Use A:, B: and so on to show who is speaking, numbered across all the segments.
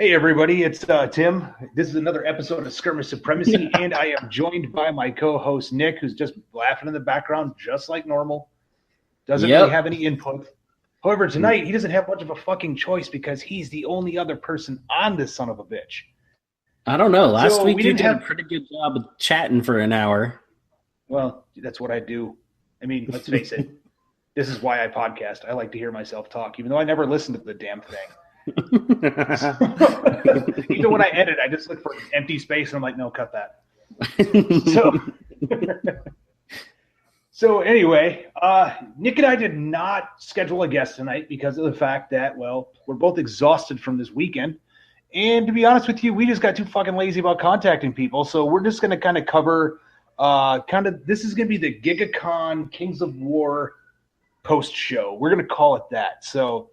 A: Hey everybody, it's Tim. This is another episode of Skirmish Supremacy, and I am joined by my co-host Nick, who's just laughing in the background, just like normal. Doesn't really have any input. However, tonight he doesn't have much of a fucking choice because he's the only other person on this son of a bitch.
B: I don't know. Last week you did a pretty good job of chatting for an hour.
A: Well, that's what I do. I mean, let's face it. This is why I podcast. I like to hear myself talk, even though I never listen to the damn thing. Even when I edit, I just look for empty space and I'm like, no, cut that. So anyway, Nick and I did not schedule a guest tonight because of the fact that, well, we're both exhausted from this weekend. And to be honest with you, we just got too fucking lazy about contacting people. So we're just going to kind of cover this is going to be the Giga-Con Kings of War post show. We're going to call it that. So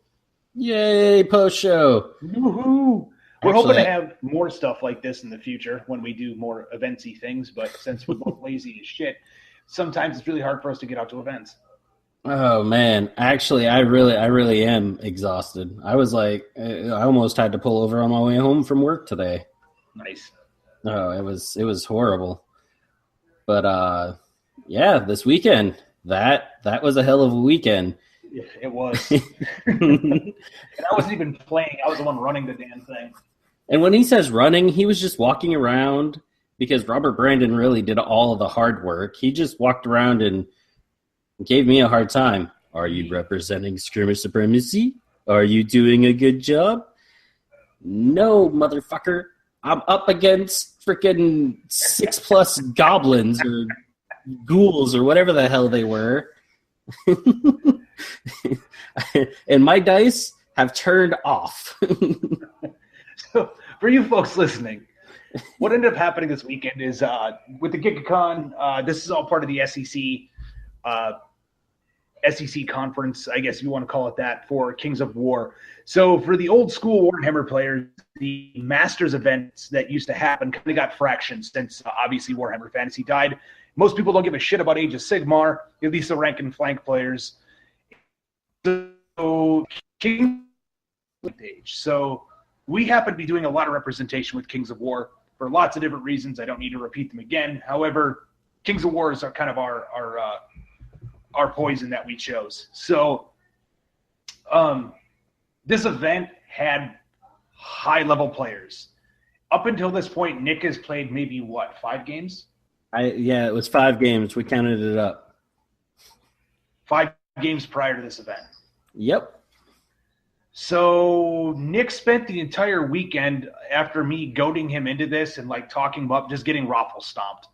B: yay, post show.
A: Woohoo. We're hoping to have more stuff like this in the future when we do more eventsy things, but since we're both lazy as shit, sometimes it's really hard for us to get out to events.
B: Oh man, actually I really am exhausted. I was like I almost had to pull over on my way home from work today.
A: Nice. Oh,
B: it was horrible. But yeah, this weekend that was a hell of a weekend.
A: Yeah, it was. And I wasn't even playing. I was the one running the damn thing.
B: And when he says running, he was just walking around because Robert Brandon really did all of the hard work. He just walked around and gave me a hard time. Are you representing Skirmish Supremacy? Are you doing a good job? No, motherfucker. I'm up against freaking 6+ goblins or ghouls or whatever the hell they were. And my dice have turned off.
A: So, for you folks listening, what ended up happening this weekend is with the Giga-Con, this is all part of the SEC conference, I guess you want to call it that, for Kings of War. So for the old school Warhammer players, the Masters events that used to happen kind of got fractioned since obviously Warhammer Fantasy died. Most people don't give a shit about Age of Sigmar, at least the rank and flank players. So Kings page. So we happen to be doing a lot of representation with Kings of War for lots of different reasons. I don't need to repeat them again. However, Kings of War is kind of our poison that we chose. So this event had high-level players. Up until this point, Nick has played maybe, 5 games?
B: Yeah, it was 5 games. We counted it up.
A: 5 games prior to this event.
B: Yep.
A: So Nick spent the entire weekend after me goading him into this and talking him up, just getting raffle stomped.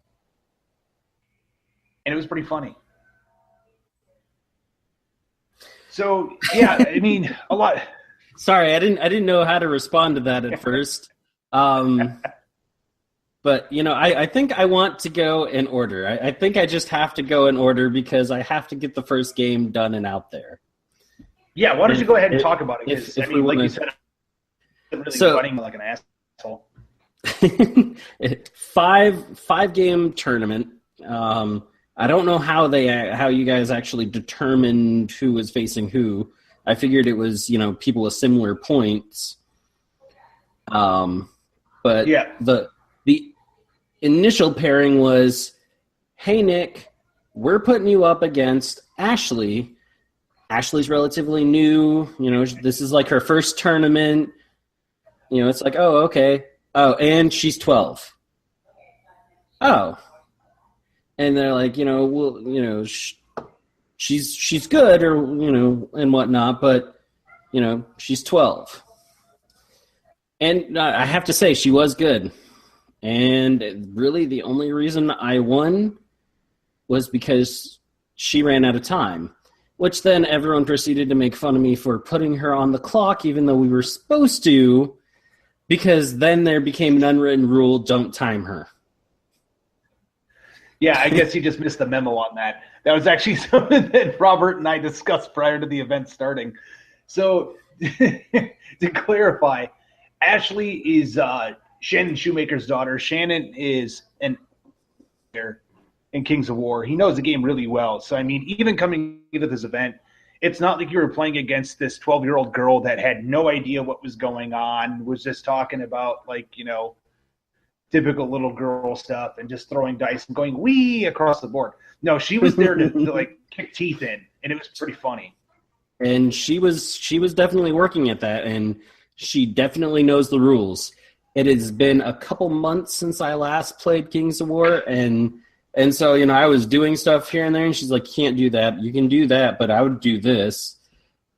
A: And it was pretty funny. So yeah, I mean, a lot.
B: Sorry, I didn't know how to respond to that at first. But I think I want to go in order. I think I just have to go in order because I have to get the first game done and out there.
A: Yeah, why don't you go ahead and talk about it? Because I mean, like you said, I'm really running like an asshole.
B: 5-game tournament. I don't know how you guys actually determined who was facing who. I figured it was, people with similar points. But
A: yeah.
B: The initial pairing was, hey, Nick, we're putting you up against Ashley. Ashley's relatively new. This is like her first tournament. It's like, oh, okay. Oh, and she's 12. Oh. And they're like, she's good or, and whatnot, but, she's 12. And I have to say, she was good. And really the only reason I won was because she ran out of time, which then everyone proceeded to make fun of me for putting her on the clock, even though we were supposed to, because then there became an unwritten rule, don't time her.
A: Yeah, I guess you just missed the memo on that. That was actually something that Robert and I discussed prior to the event starting. So, to clarify, Ashley is Shannon Shoemaker's daughter. Shannon is an in Kings of War. He knows the game really well. So, I mean, even coming into this event, it's not like you were playing against this 12-year-old girl that had no idea what was going on, was just talking about, like, you know, typical little girl stuff and just throwing dice and going wee across the board. No, she was there to like kick teeth in, and it was pretty funny.
B: And she was definitely working at that, and she definitely knows the rules. It has been a couple months since I last played Kings of War, and so, you know, I was doing stuff here and there, and she's like, "You can't do that. You can do that, but I would do this."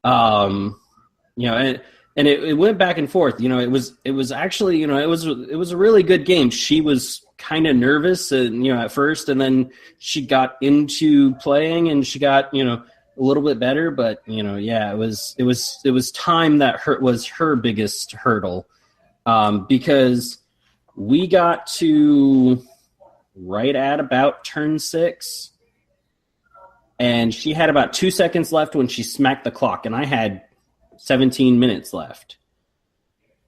B: You know, and it went back and forth. You know, it was actually, you know, it was a really good game. She was kind of nervous, and, you know, at first, and then she got into playing, and she got, you know, a little bit better. But, you know, yeah, it was time that was her biggest hurdle, because we got to right at about turn 6, and she had about 2 seconds left when she smacked the clock, and I had 17 minutes left.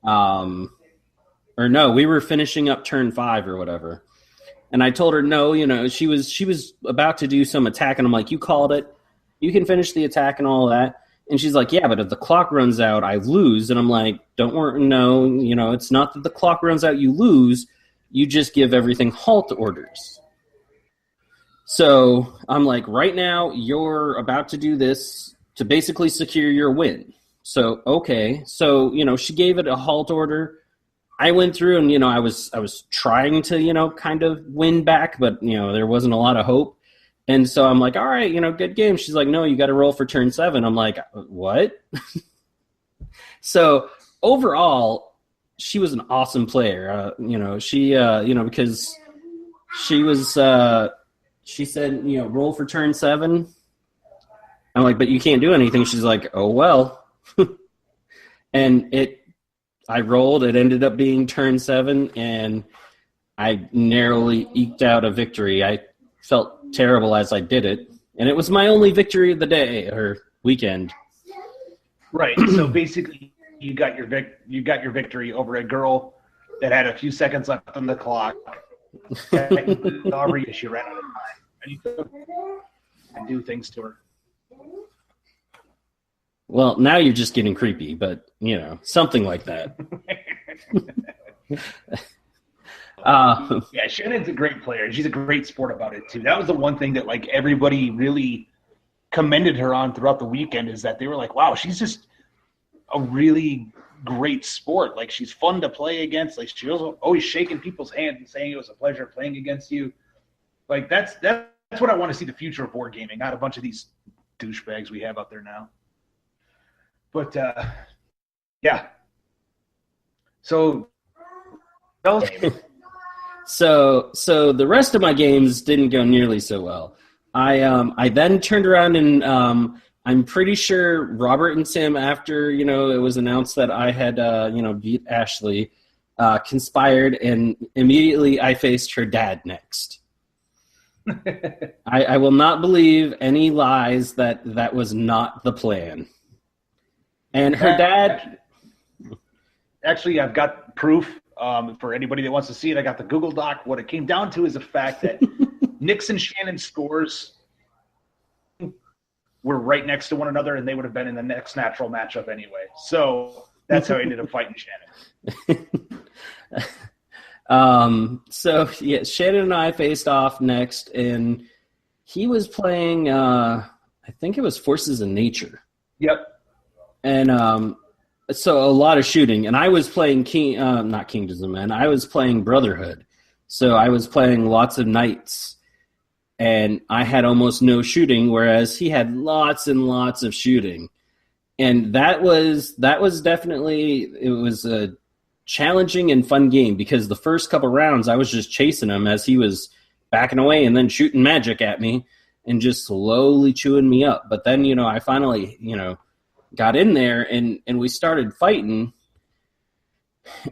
B: Or no, we were finishing up turn 5 or whatever. And I told her no, you know, she was about to do some attack, and I'm like, "You called it. You can finish the attack and all that." And she's like, "Yeah, but if the clock runs out, I lose." And I'm like, "Don't worry, no, you know, it's not that the clock runs out, you lose. You just give everything halt orders." So I'm like, "Right now, you're about to do this to basically secure your win." So, okay. So, you know, she gave it a halt order. I went through and, you know, I was trying to, you know, kind of win back, but, you know, there wasn't a lot of hope. And so I'm like, "All right, you know, good game." She's like, "No, you got to roll for turn 7. I'm like, "What?" So overall, she was an awesome player. You know, she, you know, because she was, she said, you know, "Roll for turn 7. I'm like, "But you can't do anything." She's like, "Oh, well." And I rolled, it ended up being turn 7, and I narrowly eked out a victory. I felt terrible as I did it, and it was my only victory of the day or weekend.
A: Right. So basically, you got your victory over a girl that had a few seconds left on the clock. She ran out of time, and you could do things to her.
B: Well, now you're just getting creepy, but, you know, something like that.
A: Yeah, Shannon's a great player. She's a great sport about it, too. That was the one thing that, like, everybody really commended her on throughout the weekend, is that they were like, "Wow, she's just a really great sport. Like, she's fun to play against. Like, she was always shaking people's hands and saying it was a pleasure playing against you." Like, that's what I want to see the future of wargaming, not a bunch of these douchebags we have out there now. But, yeah. So
B: the rest of my games didn't go nearly so well. I then turned around and I'm pretty sure Robert and Tim, after, you know, it was announced that I had, you know, beat Ashley, conspired, and immediately I faced her dad next. I will not believe any lies that was not the plan. And her dad...
A: Actually, I've got proof for anybody that wants to see it. I got the Google Doc. What it came down to is the fact that Nick's and Shannon's scores were right next to one another, and they would have been in the next natural matchup anyway. So that's how I ended up fighting Shannon.
B: So, yeah, Shannon and I faced off next, and he was playing, I think it was Forces of Nature.
A: Yep.
B: And so a lot of shooting, and I was playing not Kingdoms of Men. I was playing Brotherhood, so I was playing lots of knights, and I had almost no shooting, whereas he had lots and lots of shooting, and that was definitely, it was a challenging and fun game, because the first couple rounds I was just chasing him as he was backing away and then shooting magic at me and just slowly chewing me up. But then, you know, I finally, you know, got in there and we started fighting,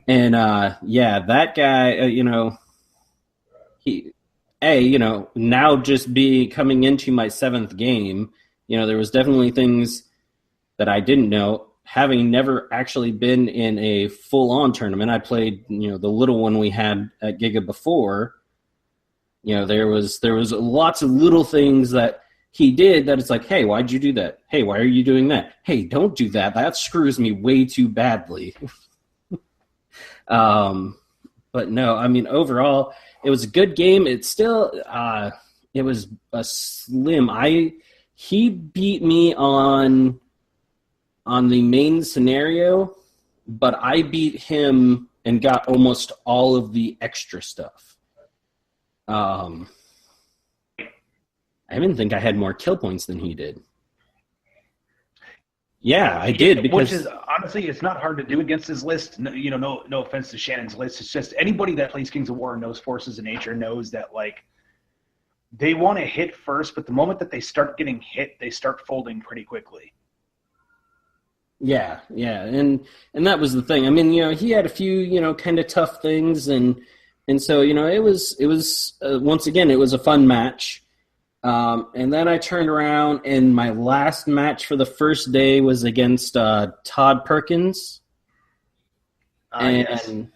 B: and yeah, that guy, you know, you know, now just coming into my 7th game, you know, there was definitely things that I didn't know, having never actually been in a full-on tournament. I played, you know, the little one we had at Giga before. You know, there was lots of little things that he did that it's like, hey, why'd you do that? Hey, why are you doing that? Hey, don't do that. That screws me way too badly. But no, I mean, overall, it was a good game. It's still, it was a slim. He beat me on the main scenario, but I beat him and got almost all of the extra stuff. I even think I had more kill points than he did. Yeah, I did. Because
A: which is, honestly, it's not hard to do against his list. No, no offense to Shannon's list. It's just anybody that plays Kings of War and knows Forces of Nature knows that, like, they want to hit first, but the moment that they start getting hit, they start folding pretty quickly.
B: Yeah, and that was the thing. I mean, he had a few, kind of tough things, and so, it was once again, it was a fun match. And then I turned around, and my last match for the first day was against Todd Perkins, and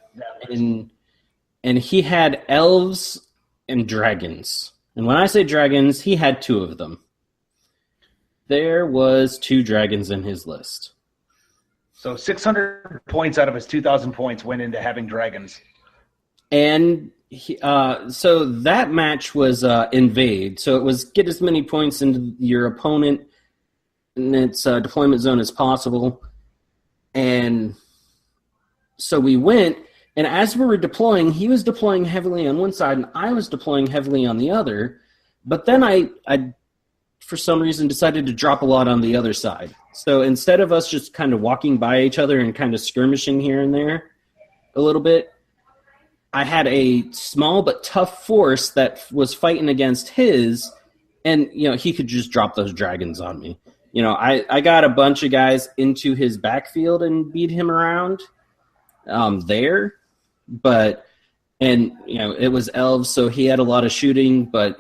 B: he had elves and dragons. And when I say dragons, he had 2 of them. There was 2 dragons in his list.
A: So 600 points out of his 2,000 points went into having dragons.
B: And so that match was invade. So it was get as many points into your opponent in its deployment zone as possible. And so we went, and as we were deploying, he was deploying heavily on one side, and I was deploying heavily on the other. But then I for some reason, decided to drop a lot on the other side. So instead of us just kind of walking by each other and kind of skirmishing here and there a little bit, I had a small but tough force that was fighting against his, and, he could just drop those dragons on me. I got a bunch of guys into his backfield and beat him around there, but, and, it was elves, so he had a lot of shooting, but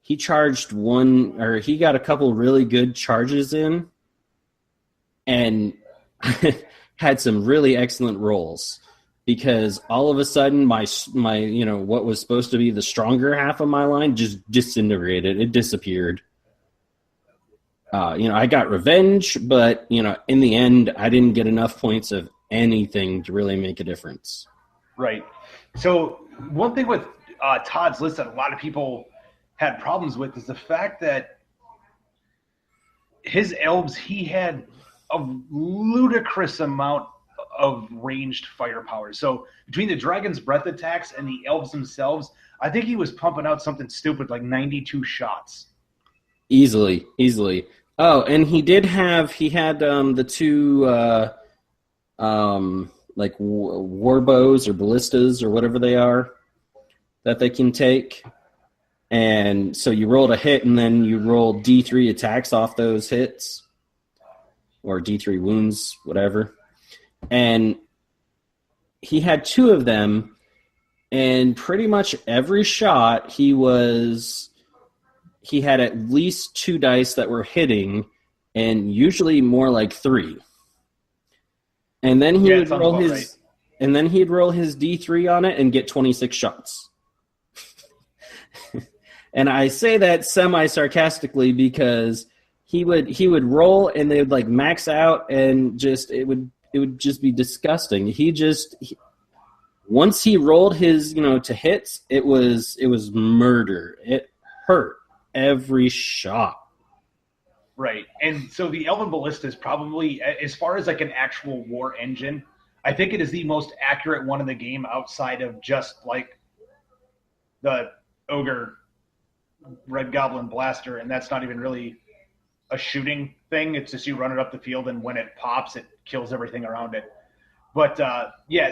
B: he charged he got a couple really good charges in and had some really excellent rolls. Because all of a sudden, my what was supposed to be the stronger half of my line just disintegrated. It disappeared. I got revenge, but in the end, I didn't get enough points of anything to really make a difference.
A: Right. So one thing with Todd's list that a lot of people had problems with is the fact that his elves, he had a ludicrous amount of ranged firepower. So between the dragon's breath attacks and the elves themselves, I think he was pumping out something stupid like 92 shots.
B: Easily. Oh, and he had the 2 like war bows or ballistas or whatever they are that they can take. And so you rolled a hit, and then you rolled D3 attacks off those hits, or D3 wounds, whatever. And he had 2 of them, and pretty much every shot he had at least 2 dice that were hitting, and usually more like 3. And then he'd roll his D3 on it and get 26 shots. And I say that semi-sarcastically because he would roll and they would like max out, and it would just be disgusting. Once he rolled his, to hits, it was murder. It hurt every shot.
A: Right. And so the Elven Ballista is probably, as far as like an actual war engine, I think it is the most accurate one in the game outside of just like the Ogre Red Goblin Blaster, and that's not even really a shooting thing. It's just you run it up the field, and when it pops, it kills everything around it. But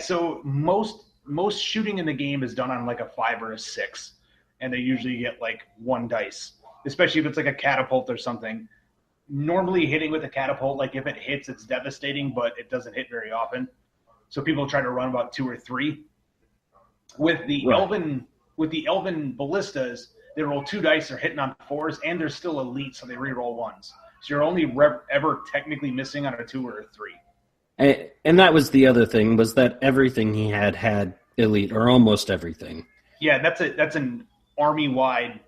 A: so most shooting in the game is done on like a 5 or a 6, and they usually get like 1 dice, especially if it's like a catapult or something. Normally hitting with a catapult, like if it hits, it's devastating, but it doesn't hit very often. So people try to run about 2 or 3. With the Elven Ballistas, they roll 2 dice, they're hitting on 4s, and they're still elite, so they re-roll 1s. So you're only ever technically missing on a 2 or a 3.
B: And that was the other thing, was that everything he had elite, or almost everything.
A: Yeah, that's an army-wide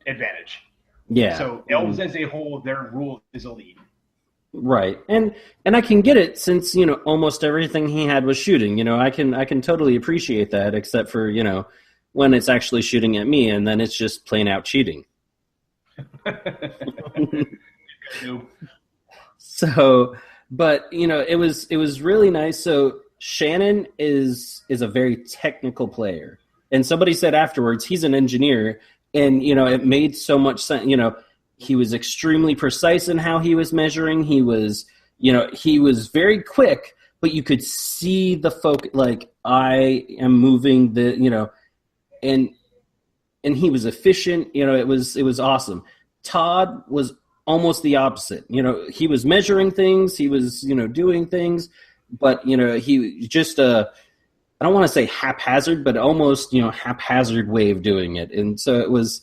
A: advantage.
B: Yeah.
A: So elves as a whole, their rule is elite.
B: Right. And I can get it since, almost everything he had was shooting. I can totally appreciate that, except for, when it's actually shooting at me, and then it's just plain out cheating. So, but it was really nice. So Shannon is a very technical player, and somebody said afterwards he's an engineer, and it made so much sense. He was extremely precise in how he was measuring. He was very quick, but you could see the focus. Like, I am moving and he was efficient. It was awesome. Todd was almost the opposite. He was measuring things. He was doing things, but he just I don't want to say haphazard, but almost haphazard way of doing it. And so it was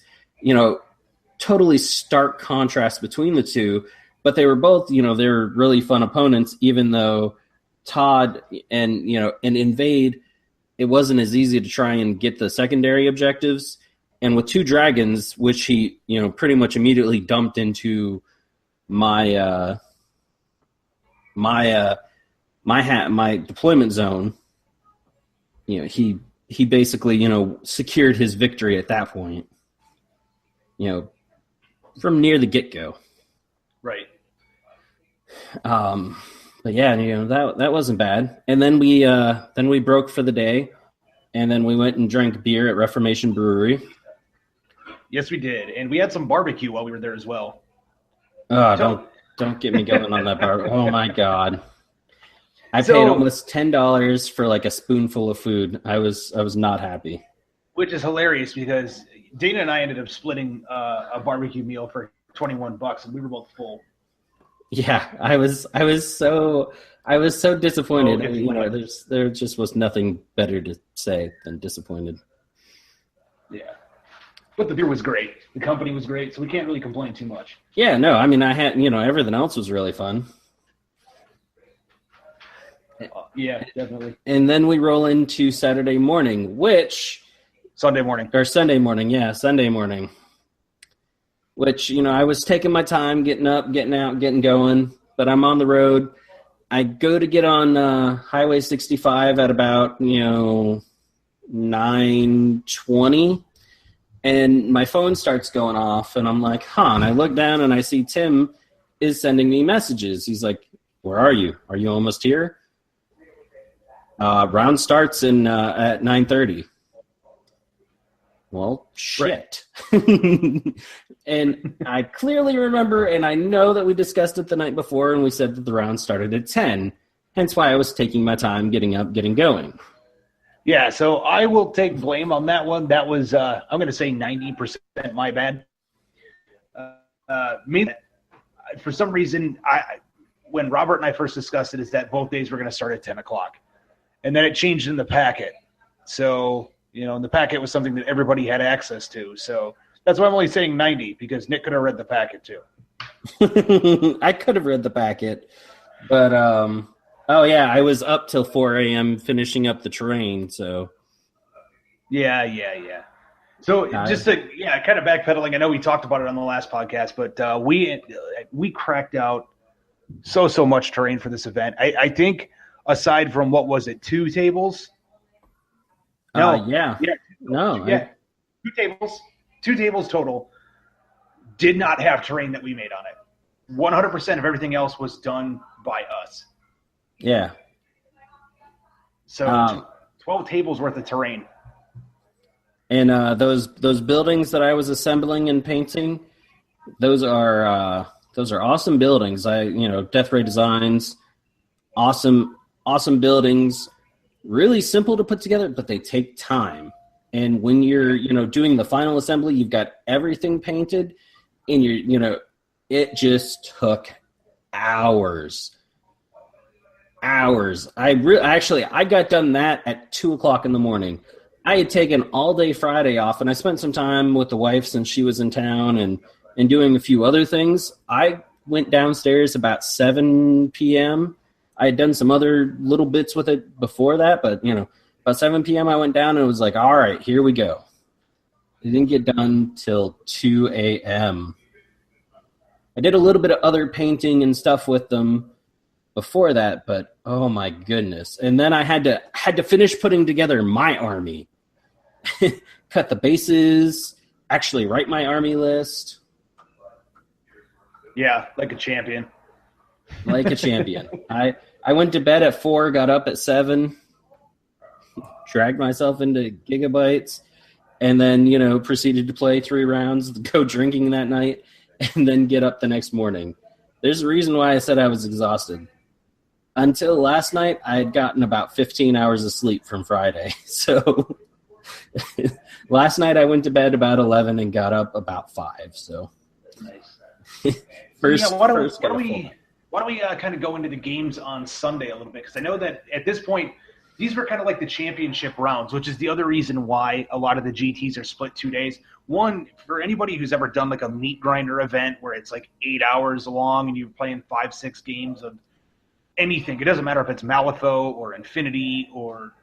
B: totally stark contrast between the two, but they were both, they were really fun opponents, even though Todd and Invade, it wasn't as easy to try and get the secondary objectives. And with 2 dragons, which he, pretty much immediately dumped into my deployment zone, he basically, secured his victory at that point. From near the get-go.
A: Right.
B: But yeah, that wasn't bad. And then we broke for the day, and then we went and drank beer at Reformation Brewery.
A: Yes, we did. And we had some barbecue while we were there as well.
B: Oh, don't get me going on that bar. Oh my God. I paid almost $10 for like a spoonful of food. I was not happy. Which
A: is hilarious because Dana and I ended up splitting a barbecue meal for $21, and we were both full.
B: Yeah, I was so disappointed. There just was nothing better to say than disappointed.
A: Yeah, but the beer was great. The company was great, so we can't really complain too much.
B: Yeah, no, I mean, I had everything else was really fun.
A: Yeah, definitely.
B: And then we roll into Saturday morning,
A: Sunday morning.
B: Yeah, Sunday morning. Which, I was taking my time, getting up, getting out, getting going, but I'm on the road. I go to get on Highway 65 at about, 9:20, and my phone starts going off, and I'm like, and I look down, and I see Tim is sending me messages. He's like, "Where are you? Are you almost here?" Round starts at 9:30. Well, shit. Right. And I clearly remember, and I know that we discussed it the night before, and we said that the round started at 10. Hence why I was taking my time getting up, getting going.
A: Yeah, so I will take blame on that one. That was, I'm going to say 90% my bad. For some reason, when Robert and I first discussed it, is that both days were going to start at 10 o'clock. And then it changed in the packet. So, and the packet was something that everybody had access to. So that's why I'm only saying 90, because Nick could have read the packet too.
B: I could have read the packet. But, I was up till 4 a.m. finishing up the terrain, so.
A: Yeah. So just to, kind of backpedaling, I know we talked about it on the last podcast, but we cracked out so much terrain for this event. I think aside from, what was it, 2 tables? No. Two tables total did not have terrain that we made on it. 100% of everything else was done by us.
B: Yeah.
A: So 12 tables worth of terrain.
B: And those buildings that I was assembling and painting, those are awesome buildings. Death Ray Designs, awesome buildings, really simple to put together, but they take time. And when you're, doing the final assembly, you've got everything painted, and it just took hours. I got done that at 2:00 in the morning. I had taken all day Friday off, and I spent some time with the wife since she was in town and doing a few other things. I went downstairs about 7 p.m. I had done some other little bits with it before that, but, about 7 p.m. I went down and was like, all right, here we go. It didn't get done till 2 a.m. I did a little bit of other painting and stuff with them before that, but oh my goodness. And then I had to finish putting together my army. Cut the bases, actually write my army list.
A: Yeah, like a champion.
B: Like a champion. I went to bed at 4, got up at 7, dragged myself into gigabytes, and then, proceeded to play 3 rounds, go drinking that night, and then get up the next morning. There's a reason why I said I was exhausted. Until last night, I had gotten about 15 hours of sleep from Friday. So last night I went to bed about 11 and got up about 5. So
A: nice. Why don't we kind of go into the games on Sunday a little bit? Because I know that at this point, these were kind of like the championship rounds, which is the other reason why a lot of the GTs are split 2 days. One, for anybody who's ever done like a meat grinder event where it's like 8 hours long and you're playing 5-6 games of anything. It doesn't matter if it's Malifaux or Infinity or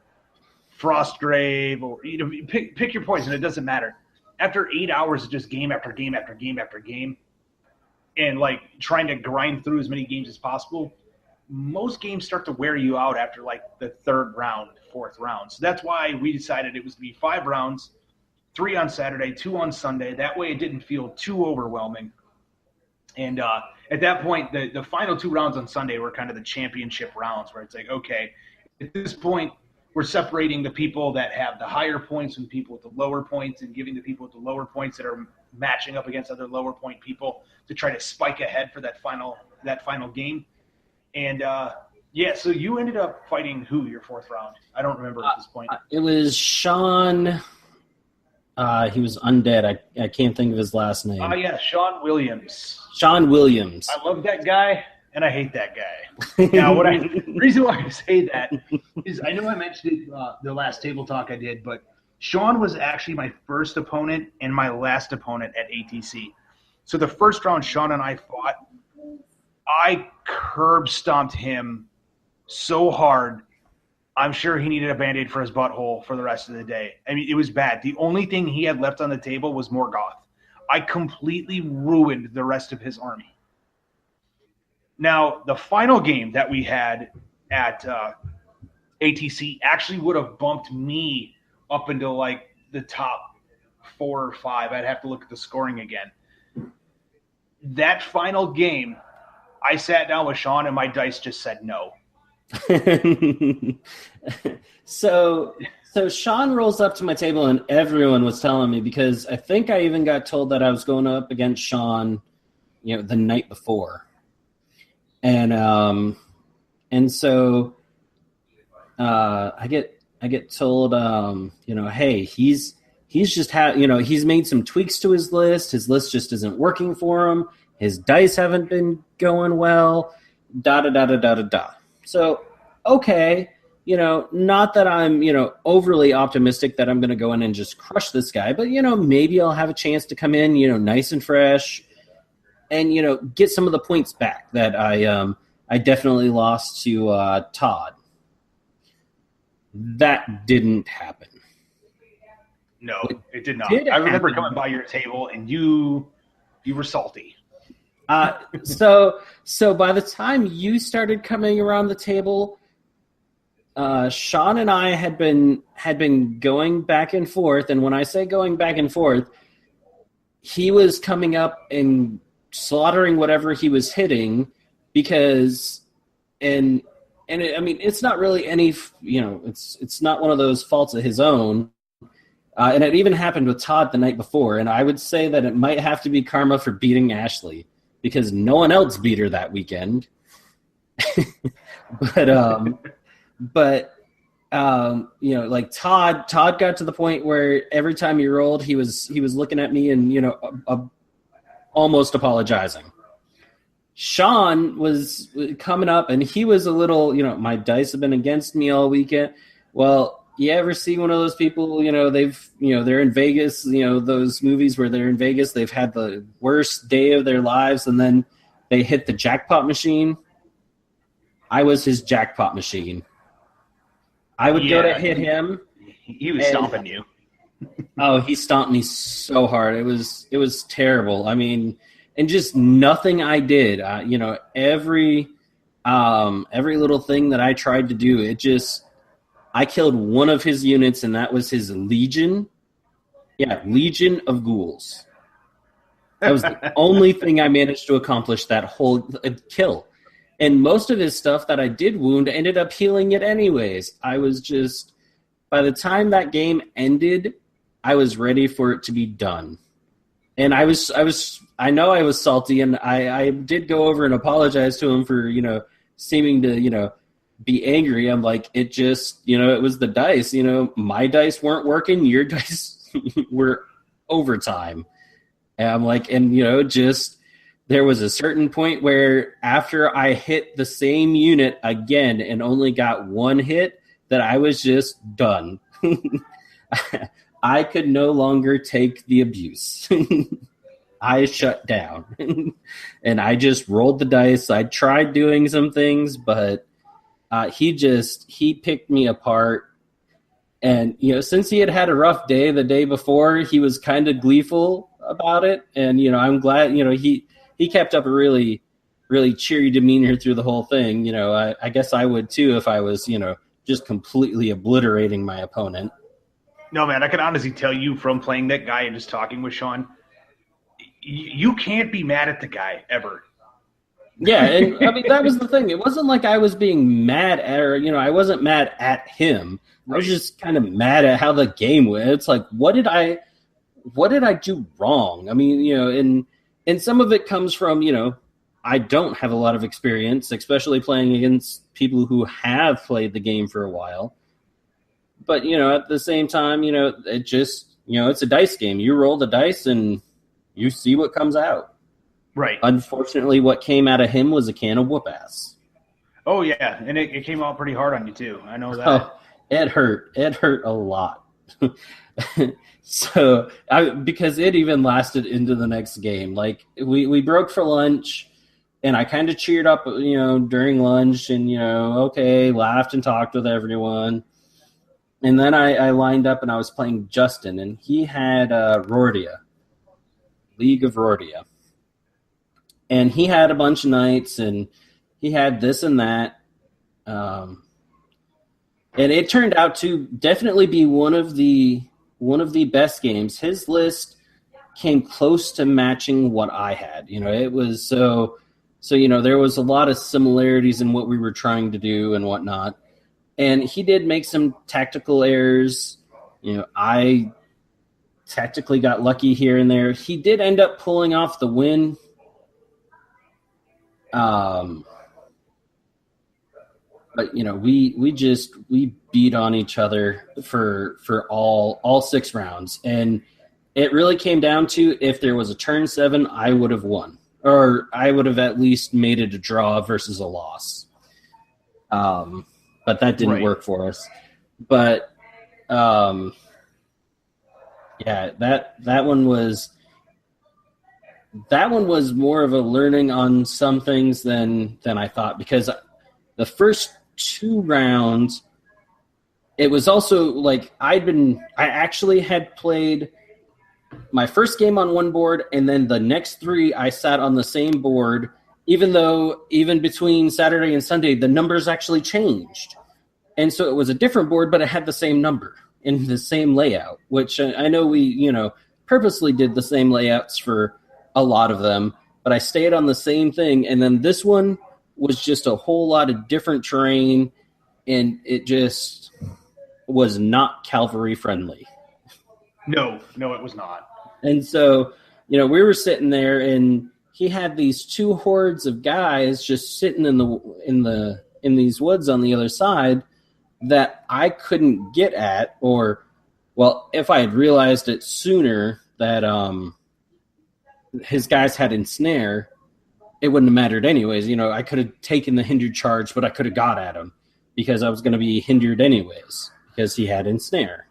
A: Frostgrave or pick your poison. It doesn't matter. After 8 hours of just game after game after game after game, and like trying to grind through as many games as possible, most games start to wear you out after like the 3rd round, 4th round. So that's why we decided it was to be 5 rounds, 3 on Saturday, 2 on Sunday. That way it didn't feel too overwhelming. And at that point, the final 2 rounds on Sunday were kind of the championship rounds where it's like, okay, at this point, we're separating the people that have the higher points from the people with the lower points and giving the people with the lower points that are matching up against other lower point people to try to spike ahead for that final game. And, so you ended up fighting who your 4th round? I don't remember at this point.
B: It was Sean. He was undead. I can't think of his last name.
A: Sean Williams.
B: Sean Williams.
A: I love that guy, and I hate that guy. Now, the reason why I say that is I know I mentioned it the last table talk I did, but Sean was actually my first opponent and my last opponent at ATC. So the first round Sean and I fought, I curb stomped him so hard, I'm sure he needed a Band-Aid for his butthole for the rest of the day. I mean, it was bad. The only thing he had left on the table was Morgoth. I completely ruined the rest of his army. Now, the final game that we had at ATC actually would have bumped me up into like the top 4 or 5. I'd have to look at the scoring again. That final game, I sat down with Sean and my dice just said no.
B: So Sean rolls up to my table and everyone was telling me, because I think I even got told that I was going up against Sean, the night before. And so I get told, hey, he's just he's made some tweaks to his list. His list just isn't working for him. His dice haven't been going well. Da da da da da da da. So, okay, not that I'm, overly optimistic that I'm going to go in and just crush this guy, but, maybe I'll have a chance to come in, nice and fresh and, get some of the points back that I definitely lost to Todd. That didn't happen.
A: No, it did not. I remember coming by your table and you were salty.
B: So by the time you started coming around the table, Sean and I had been going back and forth, and when I say going back and forth, he was coming up and slaughtering whatever he was hitting, because it's not really any, it's not one of those faults of his own. And it even happened with Todd the night before, and I would say that it might have to be karma for beating Ashley, because no one else beat her that weekend. But like Todd got to the point where every time he rolled, he was looking at me and, almost apologizing. Sean was coming up and he was a little, my dice have been against me all weekend. Well, you ever see one of those people, they're in Vegas, those movies where they're in Vegas, they've had the worst day of their lives and then they hit the jackpot machine? I was his jackpot machine. I would go to hit him.
A: He was stomping you.
B: Oh, he stomped me so hard. It was terrible. I mean, and just nothing I did. Every little thing that I tried to do, I killed one of his units, and that was his Legion. Yeah, Legion of Ghouls. That was the only thing I managed to accomplish that whole kill. And most of his stuff that I did wound ended up healing it anyways. I was just, by the time that game ended, I was ready for it to be done. And I know I was salty, and I did go over and apologize to him for, seeming to, be angry. I'm like, it was the dice, my dice weren't working, your dice were overtime. And I'm like, there was a certain point where after I hit the same unit again and only got one hit, that I was just done. I could no longer take the abuse. I shut down. And I just rolled the dice. I tried doing some things, but he picked me apart. And, since he had a rough day the day before, he was kind of gleeful about it. And, I'm glad, he kept up a really, really cheery demeanor through the whole thing. I guess I would too if I was, just completely obliterating my opponent.
A: No, man, I can honestly tell you from playing that guy and just talking with Sean, you can't be mad at the guy ever.
B: Yeah, and I mean, that was the thing. It wasn't like I was being mad at her. I wasn't mad at him. I was just kind of mad at how the game went. It's like, what did I do wrong? I mean, and some of it comes from, I don't have a lot of experience, especially playing against people who have played the game for a while. But, at the same time, it just, it's a dice game. You roll the dice and you see what comes out.
A: Right.
B: Unfortunately, what came out of him was a can of whoop ass.
A: Oh, yeah. And it came out pretty hard on you, too. I know that.
B: Oh, it hurt. It hurt a lot. So, because it even lasted into the next game. Like, we broke for lunch, and I kind of cheered up, during lunch, and, okay, laughed and talked with everyone. And then I lined up, and I was playing Justin, and he had Rordia, League of Rordia. And he had a bunch of knights, and he had this and that. And it turned out to definitely be one of the best games. His list came close to matching what I had. It was so there was a lot of similarities in what we were trying to do and whatnot. And he did make some tactical errors. I tactically got lucky here and there. He did end up pulling off the win. But we beat on each other for all 6 rounds, and it really came down to if there was a turn 7, I would have won, or I would have at least made it a draw versus a loss. But that didn't work for us. But yeah, that one was more of a learning on some things than I thought, because the first 2 rounds, it was also like I actually had played my first game on one board, and then the next 3 I sat on the same board, even between Saturday and Sunday, the numbers actually changed. And so it was a different board, but it had the same number in the same layout, which I know we, purposely did the same layouts for a lot of them, but I stayed on the same thing. And then this one was just a whole lot of different terrain, and it just was not cavalry friendly.
A: No, it was not.
B: And so, we were sitting there, and he had these 2 hordes of guys just sitting in these woods on the other side that I couldn't get at, or, well, if I had realized it sooner that his guys had ensnare, it wouldn't have mattered anyways. I could have taken the hindered charge, but I could have got at him because I was going to be hindered anyways because he had ensnare.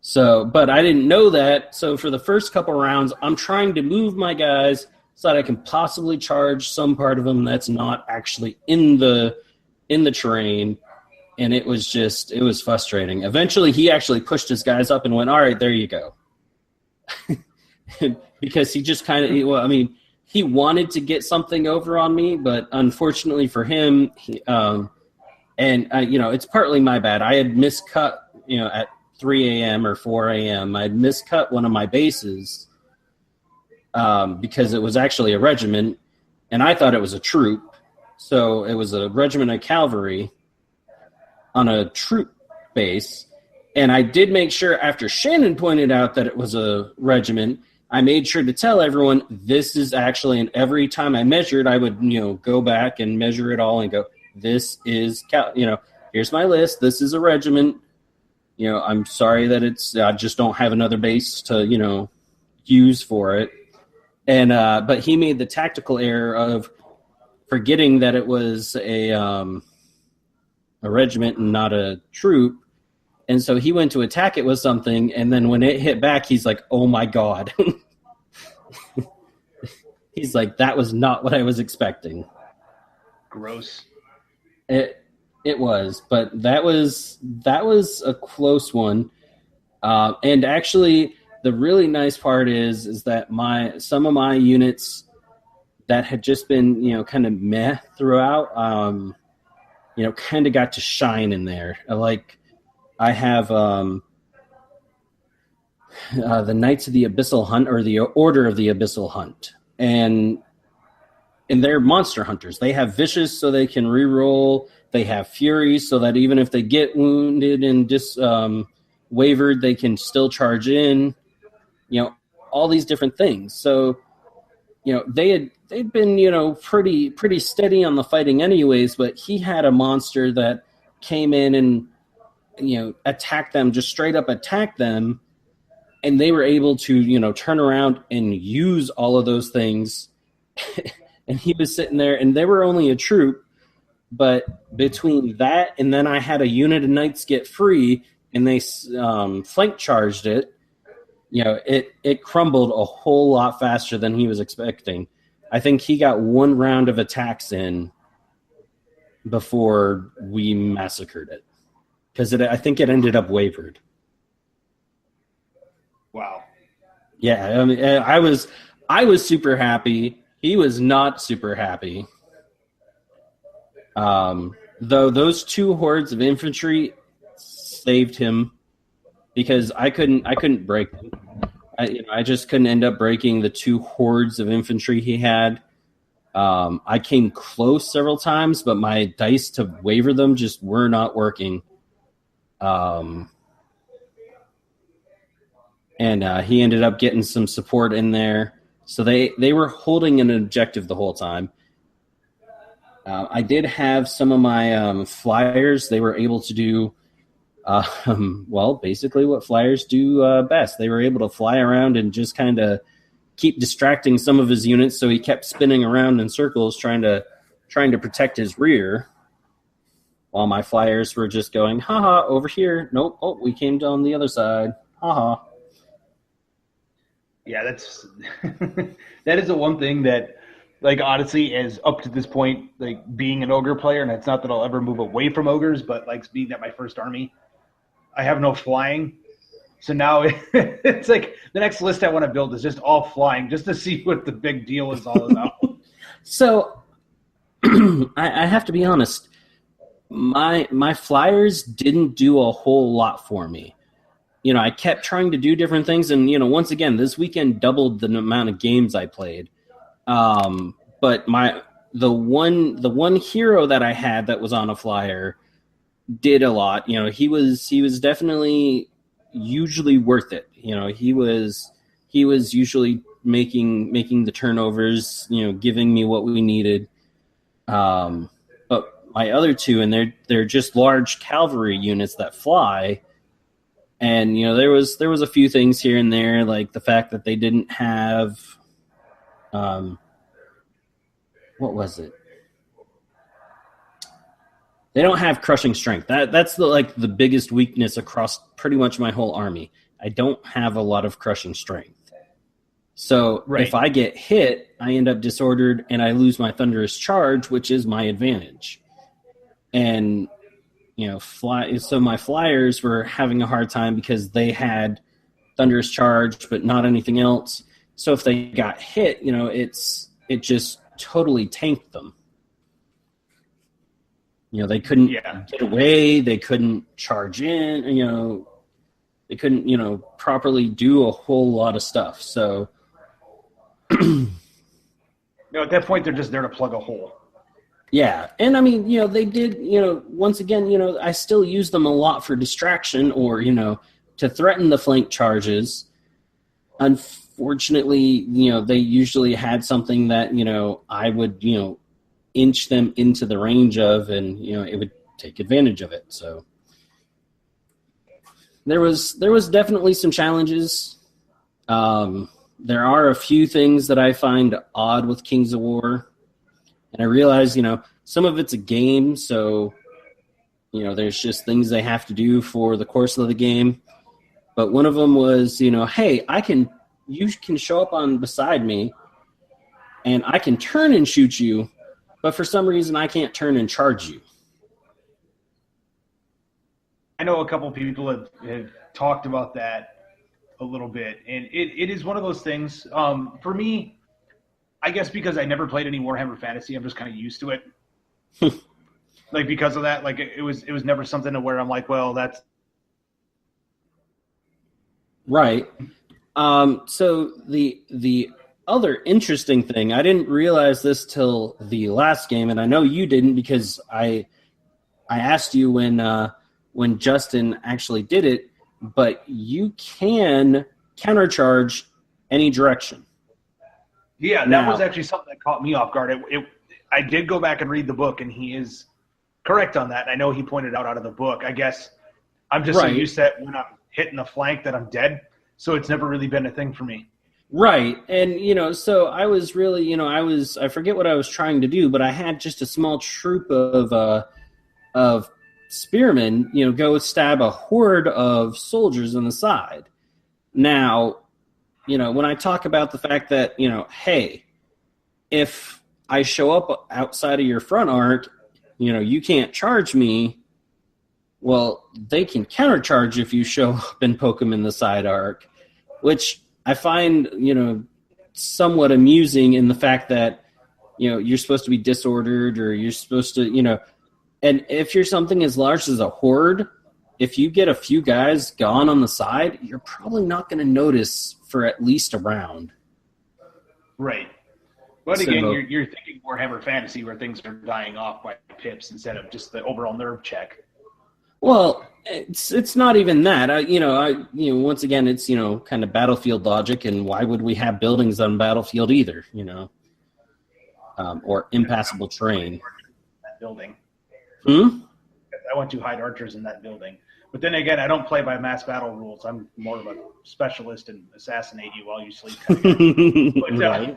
B: So, but I didn't know that. So for the first couple rounds, I'm trying to move my guys so that I can possibly charge some part of them that's not actually in the terrain. And it was frustrating. Eventually, he actually pushed his guys up and went, all right, there you go. because he just kind of, well, I mean, he wanted to get something over on me, but unfortunately for him, it's partly my bad. I had miscut, at 3 a.m. or 4 a.m. I'd miscut one of my bases because it was actually a regiment, and I thought it was a troop. So it was a regiment of cavalry on a troop base. And I did make sure, after Shannon pointed out that it was a regiment, I made sure to tell everyone this is actually, and every time I measured, I would, go back and measure it all and go, this is, here's my list. This is a regiment. I'm sorry that I just don't have another base to, use for it. And, but he made the tactical error of forgetting that it was a regiment and not a troop. And so he went to attack it with something, and then when it hit back, he's like, oh my God. He's like, that was not what I was expecting.
A: Gross.
B: It was, but that was a close one. And actually, the really nice part is that some of my units that had just been, kind of meh throughout, kind of got to shine in there. Like, I have the Knights of the Abyssal Hunt, or the Order of the Abyssal Hunt, and they're monster hunters. They have Vicious, so they can reroll. They have Fury, so that even if they get wounded and wavered, they can still charge in. All these different things. So, they'd been pretty steady on the fighting anyways. But he had a monster that came in and attack them, just straight up attack them, and they were able to, turn around and use all of those things. And he was sitting there, and they were only a troop, but between that and then I had a unit of knights get free, and they flank charged it, it crumbled a whole lot faster than he was expecting. I think he got one round of attacks in before we massacred it. Because I think it ended up wavered.
A: Wow.
B: Yeah, I mean, I was super happy. He was not super happy. Though those two hordes of infantry saved him, because I couldn't break them. I just couldn't end up breaking the two hordes of infantry he had. I came close several times, but my dice to waver them just were not working. And he ended up getting some support in there. So they were holding an objective the whole time. I did have some of my flyers. They were able to do, basically what flyers do best. They were able to fly around and just kind of keep distracting some of his units. So he kept spinning around in circles trying to protect his rear. While my flyers were just going, haha, over here. Nope. Oh, we came down the other side. Haha.
A: Yeah, that's that is the one thing that, like, honestly, is up to this point, like, being an ogre player, and it's not that I'll ever move away from ogres, but, like, being at my first army, I have no flying. So now it's like the next list I want to build is just all flying, just to see what the big deal is all about.
B: So I have to be honest. My flyers didn't do a whole lot for me. I kept trying to do different things, and once again, this weekend doubled the amount of games I played. But the one hero that I had that was on a flyer did a lot. He was definitely usually worth it. He was usually making the turnovers. Giving me what we needed. But my other two, and they're just large cavalry units that fly. And there was a few things here and there, like the fact that they didn't have, what was it? They don't have crushing strength. That's the biggest weakness across pretty much my whole army. I don't have a lot of crushing strength. So If I get hit, I end up disordered and I lose my thunderous charge, which is my advantage. And so my flyers were having a hard time because they had thunderous charge, but not anything else. So if they got hit, it just totally tanked them. They couldn't get away. They couldn't charge in. They couldn't, properly do a whole lot of stuff. So,
A: at that point, they're just there to plug a hole.
B: Yeah, and I mean, they did, once again, I still use them a lot for distraction or, to threaten the flank charges. Unfortunately, they usually had something that, I would, inch them into the range of, and, it would take advantage of it. So there was definitely some challenges. There are a few things that I find odd with Kings of War. And I realize, some of it's a game, so, there's just things they have to do for the course of the game. But one of them was, hey, you can show up on beside me, and I can turn and shoot you, but for some reason I can't turn and charge you.
A: I know a couple of people have talked about that a little bit, and it is one of those things. For me, I guess because I never played any Warhammer Fantasy, I'm just kind of used to it. Like, because of that, like, it was never something to where I'm like, well, that's
B: right. So the other interesting thing, I didn't realize this till the last game, and I know you didn't because I asked you when Justin actually did it, but you can countercharge any direction.
A: Yeah, that was actually something that caught me off guard. I did go back and read the book, and he is correct on that. I know he pointed out of the book. I guess I'm just so used to that when I'm hitting the flank that I'm dead, so it's never really been a thing for me.
B: Right, and so I was really, I forget what I was trying to do, but I had just a small troop of spearmen, go stab a horde of soldiers on the side. Now, when I talk about the fact that, hey, if I show up outside of your front arc, you can't charge me. Well, they can countercharge if you show up and poke them in the side arc, which I find, somewhat amusing in the fact that, you're supposed to be disordered or you're supposed to, and if you're something as large as a horde, if you get a few guys gone on the side, you're probably not going to notice for at least a round.
A: Right. But again, you're thinking Warhammer Fantasy where things are dying off by pips instead of just the overall nerve check.
B: Well, it's not even that. Once again, it's kind of battlefield logic, and why would we have buildings on battlefield either? Or impassable terrain.
A: That building.
B: I
A: want to hide archers in that building. But then again, I don't play by mass battle rules. I'm more of a specialist and assassinate you while you sleep.
B: Right.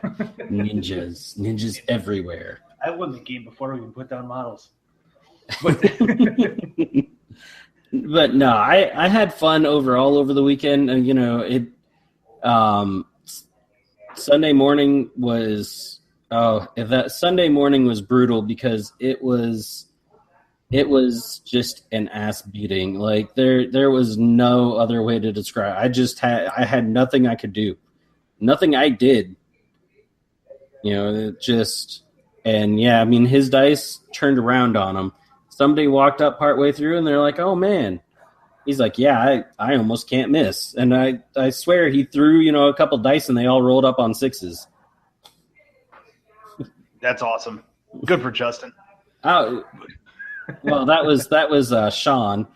B: Ninjas everywhere.
A: I won the game before we even put down models. But
B: But no, I had fun overall over the weekend. Sunday morning was Sunday morning was brutal because it was just an ass beating. Like there was no other way to describe it. I had nothing I could do. Nothing I did. His dice turned around on him. Somebody walked up partway through and they're like, "Oh man." He's like, "Yeah, I almost can't miss." And I swear he threw, a couple dice and they all rolled up on sixes.
A: That's awesome. Good for Justin.
B: Oh, well, that was Sean.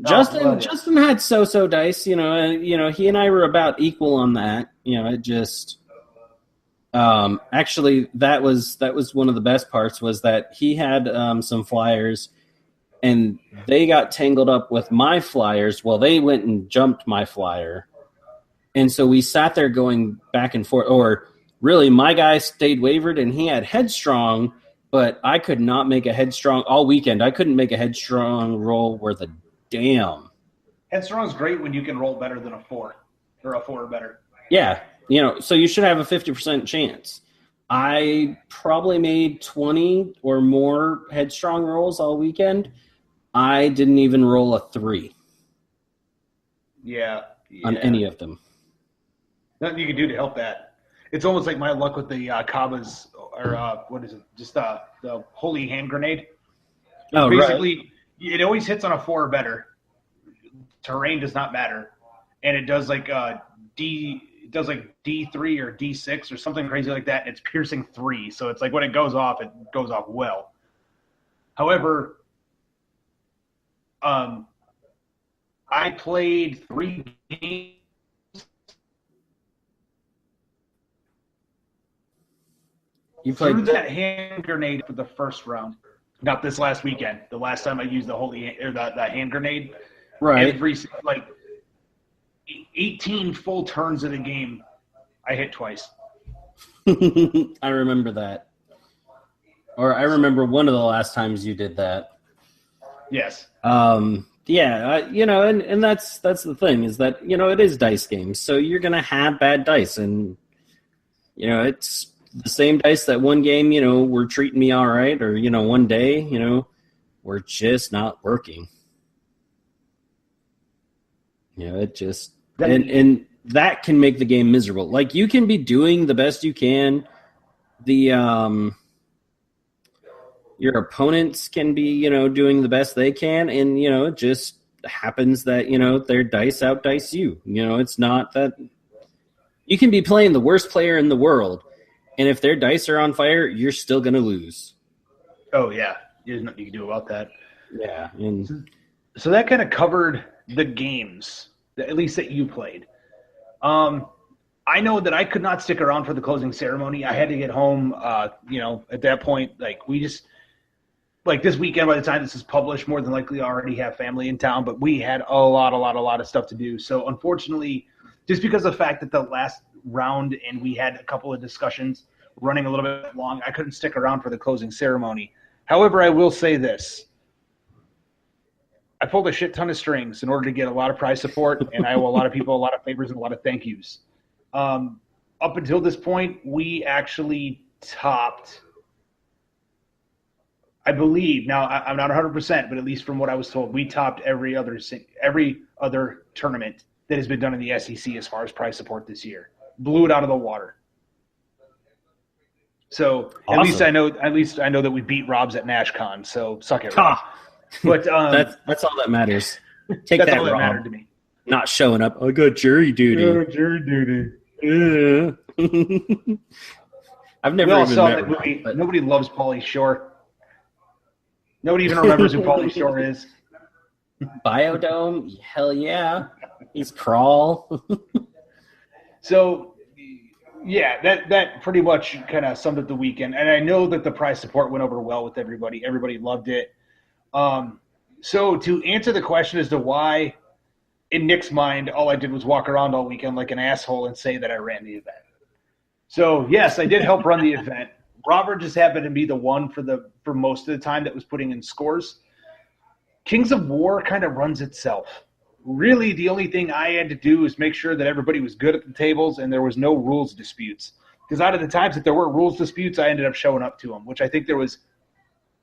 B: Justin had so dice, he and I were about equal on that. It just actually that was one of the best parts was that he had some flyers and they got tangled up with my flyers. Well, they went and jumped my flyer. And so we sat there going back and forth, or really my guy stayed wavered and he had headstrong, but I could not make a headstrong all weekend. I couldn't make a headstrong roll worth a damn.
A: Headstrong's great when you can roll better than a 4 or a 4 or better.
B: Yeah. So you should have a 50% chance. I probably made 20 or more headstrong rolls all weekend. I didn't even roll a 3.
A: Yeah.
B: On any of them.
A: Nothing you can do to help that. It's almost like my luck with the Kabas, or what is it? Just the holy hand grenade.
B: Oh,
A: Basically, it always hits on a 4 or better. Terrain does not matter, and it does like D3 or D6 or something crazy like that. It's piercing 3, so it's like when it goes off well. However, I played 3 games.
B: You played
A: threw that hand grenade for the first round. Not this last weekend. The last time I used the hand grenade.
B: right.
A: Every 18 full turns of the game, I hit twice.
B: I remember that. Or I remember one of the last times you did that.
A: Yes.
B: Yeah, and that's the thing is that, it is dice games. So you're going to have bad dice. And, it's the same dice that one game, were treating me all right. Or, one day, we're just not working. It just and that can make the game miserable. Like, you can be doing the best you can. Your opponents can be, doing the best they can, and it just happens that their dice outdice you. It's not that you can be playing the worst player in the world, and if their dice are on fire, you're still gonna lose.
A: Oh yeah, there's nothing you can do about that.
B: Yeah,
A: so that kind of covered the games, at least that you played. I know that I could not stick around for the closing ceremony. I had to get home. At that point, like this weekend, by the time this is published, more than likely I already have family in town, but we had a lot of stuff to do. So unfortunately, just because of the fact that the last round and we had a couple of discussions running a little bit long, I couldn't stick around for the closing ceremony. However, I will say this. I pulled a shit ton of strings in order to get a lot of prize support, and I owe a lot of people a lot of favors and a lot of thank yous. Up until this point, we actually topped, I believe, now I'm not 100%, but at least from what I was told, we topped every other tournament that has been done in the SEC as far as prize support this year. Blew it out of the water. So
B: awesome.
A: At least I know that we beat Rob's at NashCon. So suck it, Rob. But
B: that's all that matters. Take
A: that's
B: that,
A: all that
B: Rob.
A: mattered to me.
B: Not showing up. I got jury duty.
A: Jury duty.
B: Yeah. I've never
A: We all
B: even
A: saw
B: met
A: that
B: Rob,
A: movie.
B: but...
A: Nobody loves Pauly Shore. Nobody even remembers who Pauly Shore is.
B: Biodome? Hell yeah. He's Crawl.
A: So, yeah, that pretty much kind of summed up the weekend. And I know that the prize support went over well with everybody. Everybody loved it. So to answer the question as to why, in Nick's mind, all I did was walk around all weekend like an asshole and say that I ran the event. So, yes, I did help run the event. Robert just happened to be the one for most of the time that was putting in scores. Kings of War kind of runs itself. Really, the only thing I had to do is make sure that everybody was good at the tables and there was no rules disputes. Because out of the times that there were rules disputes, I ended up showing up to them, which I think there was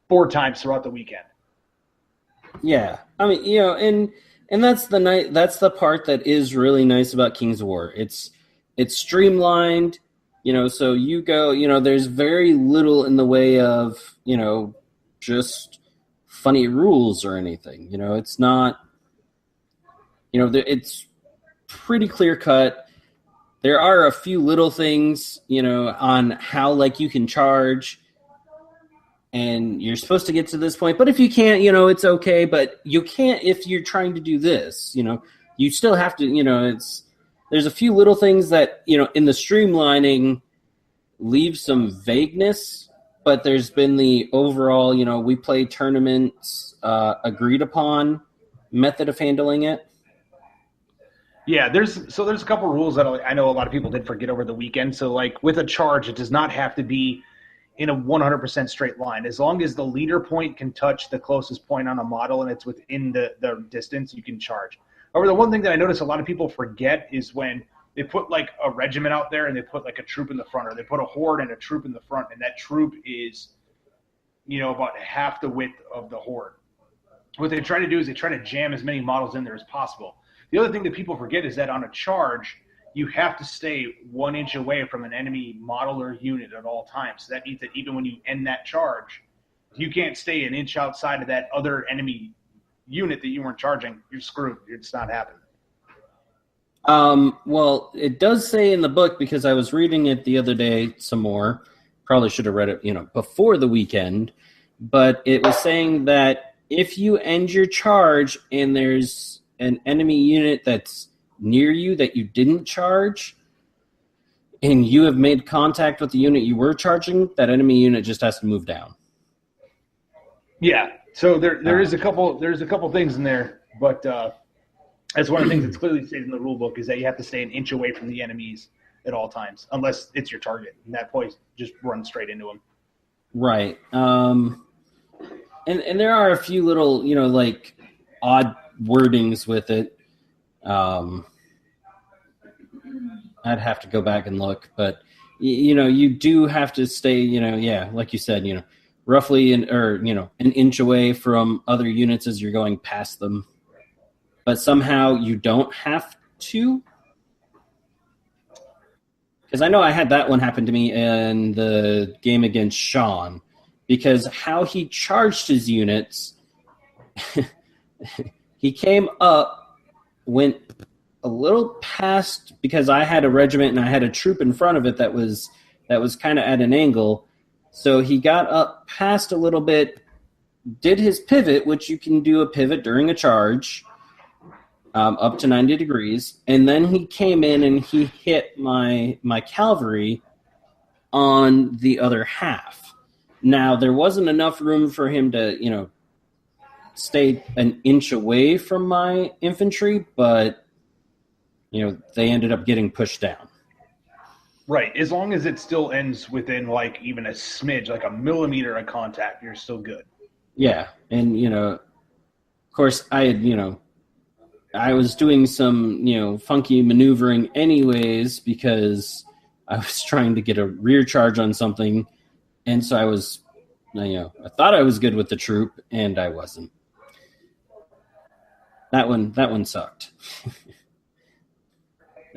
A: 4 times throughout the weekend.
B: Yeah, I mean, and that's the part that is really nice about Kings of War. It's streamlined, so you go, there's very little in the way of, just funny rules or anything. It's not, it's pretty clear cut. There are a few little things, on how you can charge. And you're supposed to get to this point, but if you can't, it's okay. But you can't if you're trying to do this. You still have to. There's a few little things that in the streamlining leave some vagueness, but there's been the overall. We play tournaments agreed upon method of handling it.
A: Yeah, there's a couple rules that I know a lot of people did forget over the weekend. So with a charge, it does not have to be in a 100% straight line. As long as the leader point can touch the closest point on a model and it's within the distance, you can charge. However, the one thing that I notice a lot of people forget is when they put a regiment out there and they put a troop in the front, or they put a horde and a troop in the front, and that troop is, about half the width of the horde. What they try to do is they try to jam as many models in there as possible. The other thing that people forget is that on a charge, you have to stay 1 inch away from an enemy model or unit at all times. So that means that even when you end that charge, you can't stay an inch outside of that other enemy unit that you weren't charging. You're screwed. It's not happening.
B: Well, it does say in the book, because I was reading it the other day some more. Probably should have read it, before the weekend. But it was saying that if you end your charge and there's an enemy unit that's near you that you didn't charge, and you have made contact with the unit you were charging, that enemy unit just has to move down.
A: Yeah. So there's a couple things in there, but that's one of the things that's clearly stated in the rule book is that you have to stay an inch away from the enemies at all times, unless it's your target. And that point, just run straight into them. Right.
B: And there are a few little, like odd wordings with it. I'd have to go back and look, but you do have to stay, like you said, roughly an inch away from other units as you're going past them. But somehow you don't have to. Because I know I had that one happen to me in the game against Sean, because how he charged his units, he came up, went a little past, because I had a regiment and I had a troop in front of it that was kind of at an angle. So he got up past a little bit, did his pivot, which you can do a pivot during a charge, up to 90 degrees, and then he came in and he hit my cavalry on the other half. Now, there wasn't enough room for him to, stay an inch away from my infantry, but they ended up getting pushed down.
A: Right. As long as it still ends within like even a smidge, like a millimeter of contact, you're still good.
B: Yeah. And, of course, I had, I was doing some, funky maneuvering anyways, because I was trying to get a rear charge on something. And so I was, I thought I was good with the troop, and I wasn't. That one sucked.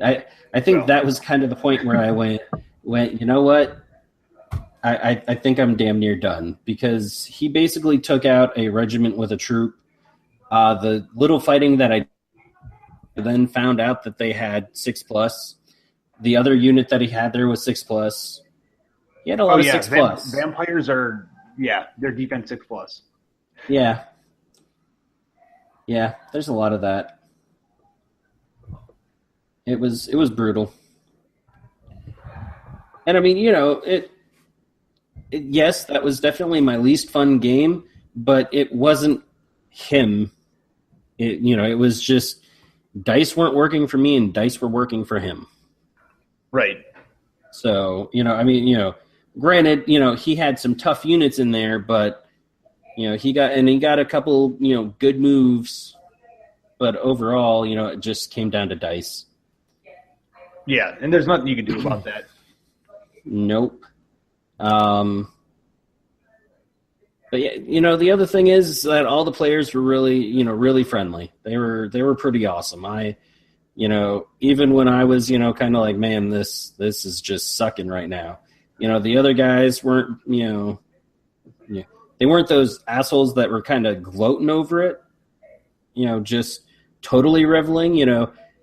B: I think that was kind of the point where I went, you know what? I think I'm damn near done, because he basically took out a regiment with a troop. The little fighting that I then found out that they had 6+. The other unit that he had there was 6+. He had a lot of 6+.
A: Vampires are, they're defense 6+.
B: Yeah. Yeah, there's a lot of that. It was brutal. And I mean, yes, that was definitely my least fun game, but it wasn't him. It was just dice weren't working for me and dice were working for him.
A: Right.
B: So, granted, he had some tough units in there, but he got a couple, good moves, but overall, it just came down to dice.
A: Yeah, and there's nothing you can do about that.
B: Nope. But yeah, the other thing is that all the players were really, really friendly. They were pretty awesome. Even when I was, kind of like, man, this is just sucking right now. The other guys weren't, they weren't those assholes that were kind of gloating over it, just totally reveling,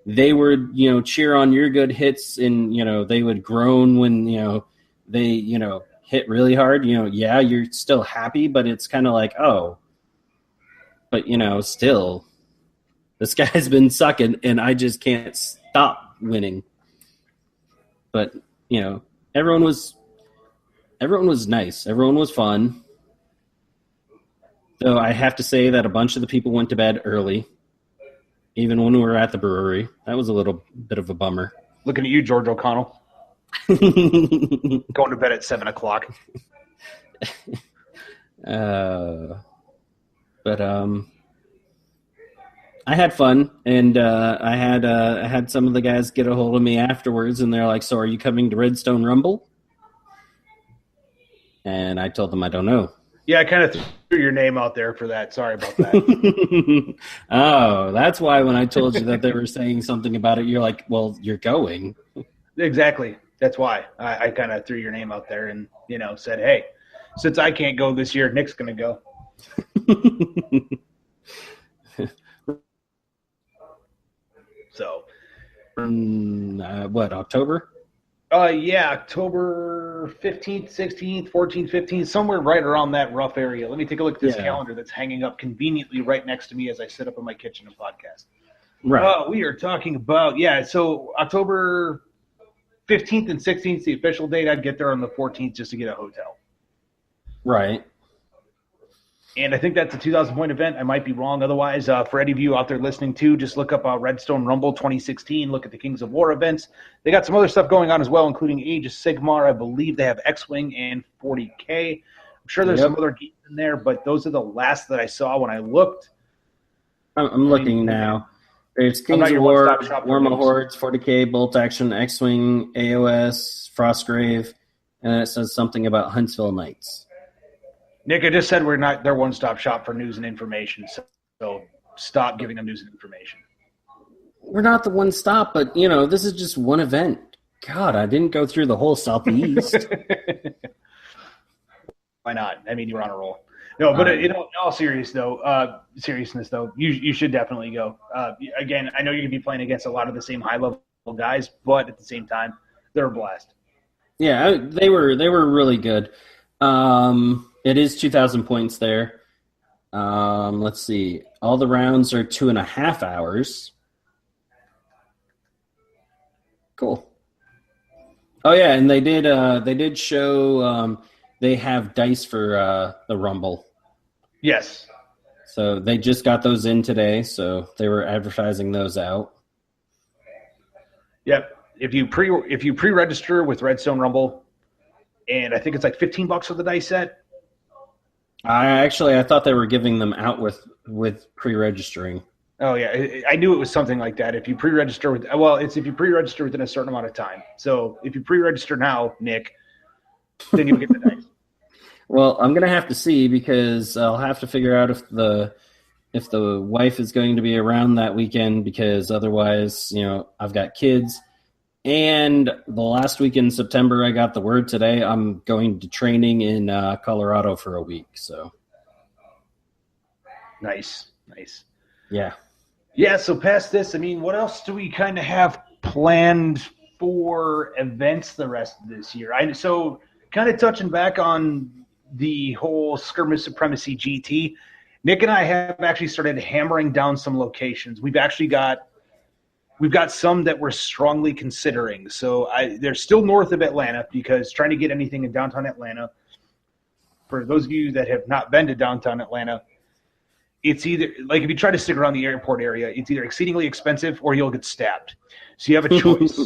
B: They would, cheer on your good hits, and, they would groan when, they, hit really hard. You're still happy, but it's kind of like, oh, but, still, this guy's been sucking, and I just can't stop winning. But, everyone was nice. Everyone was fun. Though I have to say that a bunch of the people went to bed early. Even when we were at the brewery. That was a little bit of a bummer.
A: Looking at you, George O'Connell. Going to bed at 7 o'clock.
B: But I had fun, and I had some of the guys get a hold of me afterwards, and they're like, so are you coming to Redstone Rumble? And I told them I don't know.
A: Yeah, I kind of threw your name out there for that. Sorry about that.
B: Oh, that's why when I told you that they were saying something about it, you're like, well, you're going.
A: Exactly. That's why I kind of threw your name out there and, said, hey, since I can't go this year, Nick's going to go. So.
B: What, October?
A: Yeah, October 15th, 16th, 14th, 15th, somewhere right around that rough area. Let me take a look at this calendar that's hanging up conveniently right next to me as I sit up in my kitchen and podcast.
B: Right.
A: We are talking about, so October 15th and 16th is the official date. I'd get there on the 14th just to get a hotel.
B: Right.
A: And I think that's a 2,000-point event. I might be wrong. Otherwise, for any of you out there listening too, just look up Redstone Rumble 2016. Look at the Kings of War events. They got some other stuff going on as well, including Age of Sigmar. I believe they have X-Wing and 40K. I'm sure there's some other games in there, but those are the last that I saw when I looked.
B: I'm looking now. There's Kings of War, Warma Hordes, 40K, Bolt Action, X-Wing, AOS, Frostgrave, and it says something about Huntsville Knights.
A: Nick, I just said we're not their one-stop shop for news and information, so stop giving them news and information.
B: We're not the one stop, but, this is just one event. God, I didn't go through the whole Southeast.
A: Why not? I mean, you were on a roll. No, but in all seriousness, though, you should definitely go. Again, I know you're going to be playing against a lot of the same high-level guys, but at the same time, they're a blast.
B: Yeah, they were really good. It is 2,000 points there. Let's see. All the rounds are 2.5 hours. Cool. Oh yeah, and they did show they have dice for the Rumble.
A: Yes.
B: So they just got those in today, so they were advertising those out.
A: Yep. If you pre-register with Redstone Rumble, and I think it's like $15 for the dice set.
B: I thought they were giving them out with pre-registering.
A: Oh yeah, I knew it was something like that. If you pre-register if you pre-register within a certain amount of time. So if you pre-register now, Nick, then you'll get the dice.
B: Well, I'm gonna have to see because I'll have to figure out if the wife is going to be around that weekend, because otherwise, I've got kids. And the last week in September, I got the word today, I'm going to training in Colorado for a week. So
A: nice.
B: Yeah.
A: So past this, I mean, what else do we kind of have planned for events the rest of this year? So kind of touching back on the whole Skirmish Supremacy GT, Nick and I have actually started hammering down some locations. We've got some that we're strongly considering. So they're still north of Atlanta, because trying to get anything in downtown Atlanta, for those of you that have not been to downtown Atlanta, it's either, like, if you try to stick around the airport area, it's either exceedingly expensive or you'll get stabbed. So you have a choice.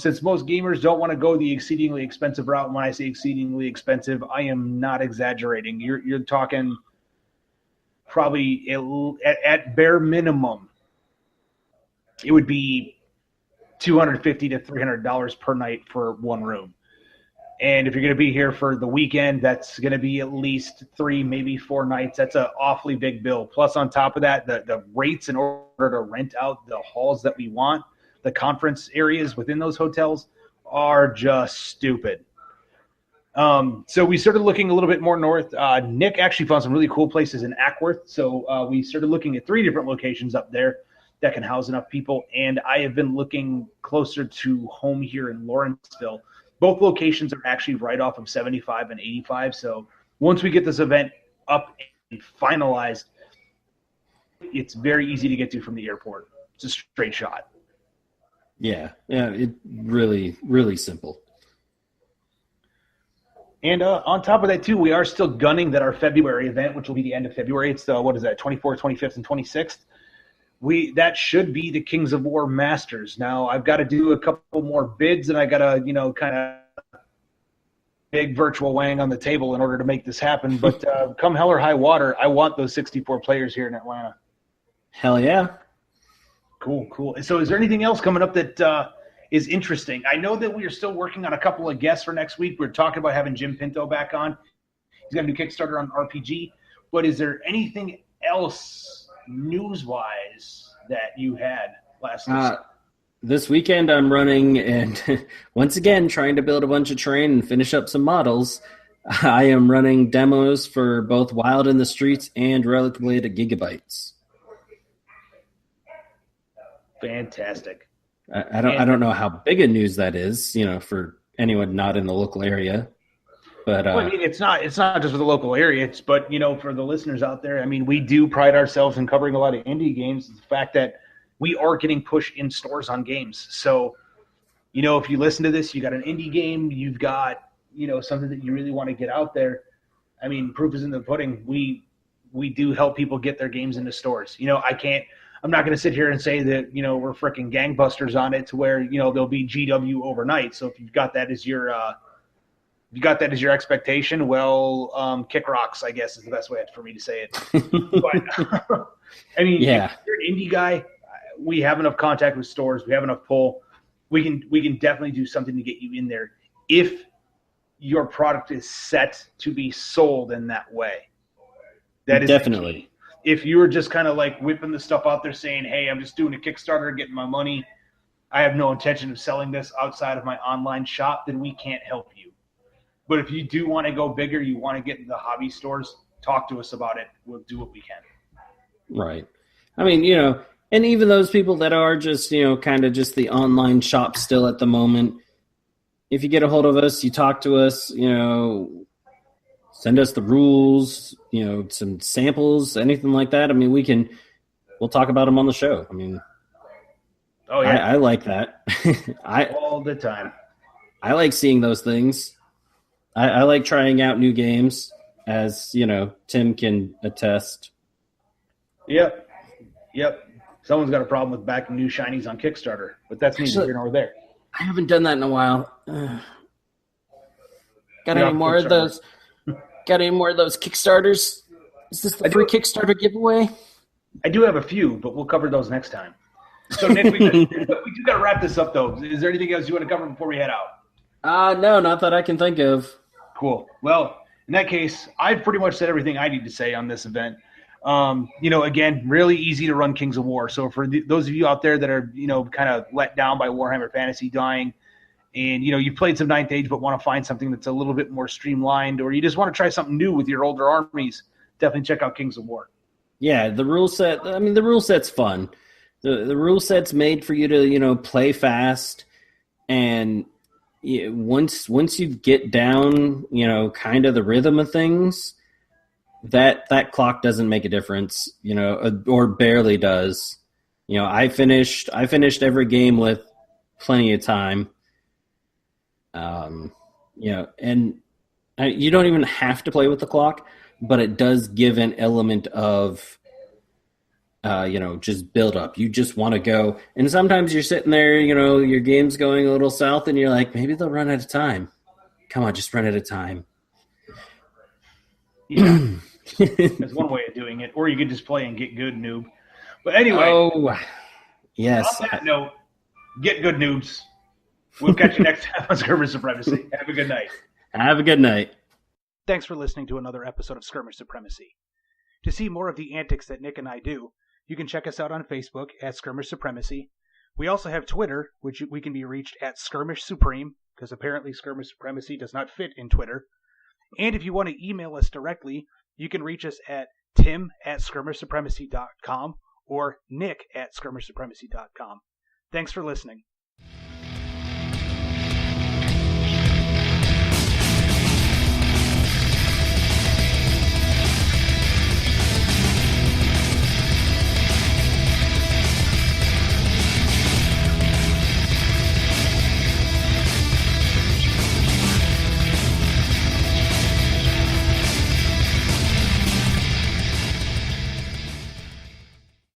A: Since most gamers don't want to go the exceedingly expensive route, and when I say exceedingly expensive, I am not exaggerating. You're talking probably at bare minimum, it would be $250 to $300 per night for one room. And if you're going to be here for the weekend, that's going to be at least 3, maybe 4 nights. That's an awfully big bill. Plus, on top of that, the rates in order to rent out the halls that we want, the conference areas within those hotels, are just stupid. So we started looking a little bit more north. Nick actually found some really cool places in Ackworth. So we started looking at 3 different locations up there that can house enough people. And I have been looking closer to home here in Lawrenceville. Both locations are actually right off of 75 and 85. So once we get this event up and finalized, it's very easy to get to from the airport. It's a straight shot.
B: Yeah, it really, really simple.
A: And on top of that, too, we are still gunning that our February event, which will be the end of February, it's the, 24th, 25th, and 26th. That should be the Kings of War Masters. Now, I've got to do a couple more bids, and I got to, kind of big virtual wang on the table in order to make this happen. But come hell or high water, I want those 64 players here in Atlanta.
B: Hell yeah.
A: Cool. So is there anything else coming up that is interesting? I know that we are still working on a couple of guests for next week. We're talking about having Jim Pinto back on. He's got a new Kickstarter on RPG. But is there anything else news-wise that you had last week?
B: This weekend I'm running, and once again, trying to build a bunch of terrain and finish up some models. I am running demos for both Wild in the Streets and Relic Blade at Gigabytes.
A: Fantastic.
B: I don't know how big a news that is, for anyone not in the local area. But
A: well, I mean, it's not just for the local area, but for the listeners out there. I mean, we do pride ourselves in covering a lot of indie games. The fact that we are getting pushed in stores on games. So, if you listen to this, you got an indie game, you've got, something that you really want to get out there. I mean, proof is in the pudding. We do help people get their games into stores. I'm not going to sit here and say that, we're freaking gangbusters on it to where, there'll be GW overnight. So if you've got that as your, expectation, well, kick rocks, I guess is the best way for me to say it. But I mean,
B: yeah.
A: If you're an indie guy, we have enough contact with stores. We have enough pull. We can definitely do something to get you in there if your product is set to be sold in that way. That is
B: definitely.
A: If you were just kind of like whipping the stuff out there saying, hey, I'm just doing a Kickstarter, getting my money, I have no intention of selling this outside of my online shop, then we can't help you. But if you do want to go bigger, you want to get into the hobby stores, talk to us about it. We'll do what we can.
B: Right. I mean, and even those people that are just, kind of just the online shop still at the moment, if you get a hold of us, you talk to us, send us the rules, some samples, anything like that. I mean, we'll talk about them on the show. I mean,
A: oh yeah,
B: I like that.
A: all the time.
B: I like seeing those things. I like trying out new games, as, Tim can attest.
A: Yep. Someone's got a problem with backing new shinies on Kickstarter, but that's neither here nor there.
B: I haven't done that in a while. Got any more of those? Got any more of those Kickstarters? Is this the free Kickstarter giveaway?
A: I do have a few, but we'll cover those next time. So, Nick, we do got to wrap this up, though. Is there anything else you want to cover before we head out?
B: No, not that I can think of.
A: Cool. Well, in that case, I've pretty much said everything I need to say on this event. Again, really easy to run Kings of War. So for those of you out there that are, kind of let down by Warhammer Fantasy dying and, you've played some Ninth Age but want to find something that's a little bit more streamlined, or you just want to try something new with your older armies, definitely check out Kings of War.
B: Yeah, the rule set's fun. The rule set's made for you to, play fast, and once you get down, kind of the rhythm of things, that clock doesn't make a difference, or barely does. I finished every game with plenty of time. And you don't even have to play with the clock, but it does give an element of, just build up. You just want to go. And sometimes you're sitting there, your game's going a little south and you're like, maybe they'll run out of time. Come on, just run out of time.
A: Yeah. That's one way of doing it. Or you could just play and get good, noob. But anyway.
B: Oh, yes.
A: On that note, get good, noobs. We'll catch you next time on Skirmish Supremacy. Have a good night.
B: Have a good night.
A: Thanks for listening to another episode of Skirmish Supremacy. To see more of the antics that Nick and I do, you can check us out on Facebook at Skirmish Supremacy. We also have Twitter, which we can be reached at Skirmish Supreme, because apparently Skirmish Supremacy does not fit in Twitter. And if you want to email us directly, you can reach us at tim@skirmishsupremacy.com or nick@skirmishsupremacy.com. Thanks for listening.